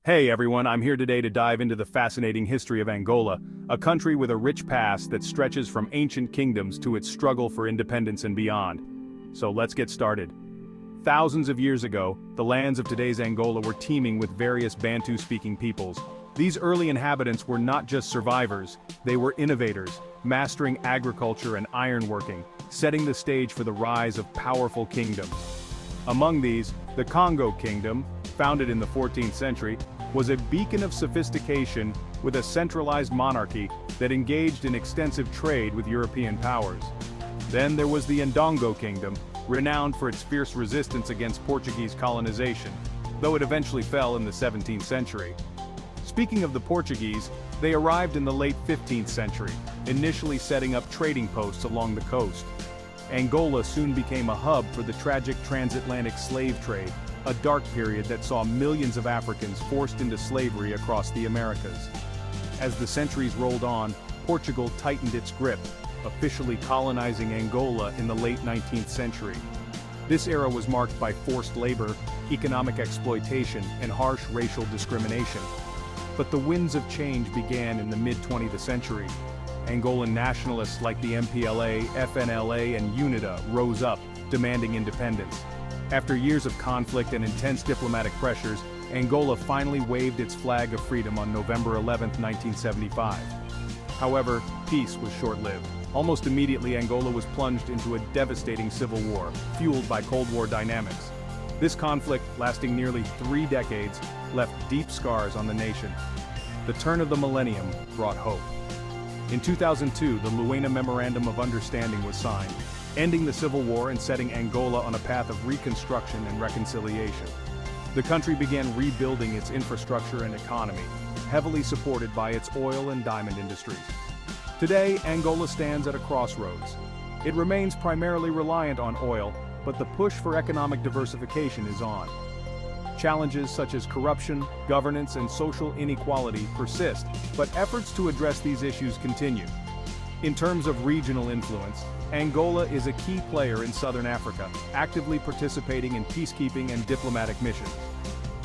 Hey everyone, I'm here today to dive into the fascinating history of Angola, a country with a rich past that stretches from ancient kingdoms to its struggle for independence and beyond. So let's get started. Thousands of years ago, the lands of today's Angola were teeming with various Bantu-speaking peoples. These early inhabitants were not just survivors, they were innovators, mastering agriculture and ironworking, setting the stage for the rise of powerful kingdoms. Among these, the Kongo Kingdom, founded in the 14th century, was a beacon of sophistication with a centralized monarchy that engaged in extensive trade with European powers. Then there was the Ndongo Kingdom, renowned for its fierce resistance against Portuguese colonization, though it eventually fell in the 17th century. Speaking of the Portuguese, they arrived in the late 15th century, initially setting up trading posts along the coast. Angola soon became a hub for the tragic transatlantic slave trade, a dark period that saw millions of Africans forced into slavery across the Americas. As the centuries rolled on, Portugal tightened its grip, officially colonizing Angola in the late 19th century. This era was marked by forced labor, economic exploitation, and harsh racial discrimination. But the winds of change began in the mid-20th century. Angolan nationalists like the MPLA, FNLA, and UNITA rose up, demanding independence. After years of conflict and intense diplomatic pressures, Angola finally waved its flag of freedom on November 11, 1975. However, peace was short-lived. Almost immediately, Angola was plunged into a devastating civil war, fueled by Cold War dynamics. This conflict, lasting nearly 3 decades, left deep scars on the nation. The turn of the millennium brought hope. In 2002, the Luanda Memorandum of Understanding was signed, ending the civil war and setting Angola on a path of reconstruction and reconciliation. The country began rebuilding its infrastructure and economy, heavily supported by its oil and diamond industries. Today, Angola stands at a crossroads. It remains primarily reliant on oil, but the push for economic diversification is on. Challenges such as corruption, governance, and social inequality persist, but efforts to address these issues continue. In terms of regional influence, Angola is a key player in southern Africa, actively participating in peacekeeping and diplomatic missions.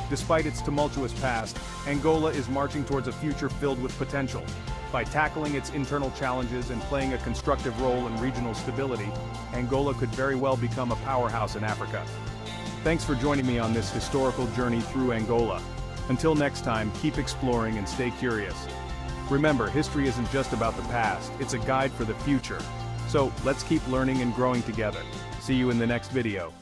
Despite its tumultuous past, Angola is marching towards a future filled with potential. By tackling its internal challenges and playing a constructive role in regional stability, Angola could very well become a powerhouse in Africa. Thanks for joining me on this historical journey through Angola. Until next time, keep exploring and stay curious. Remember, history isn't just about the past, it's a guide for the future. So, let's keep learning and growing together. See you in the next video.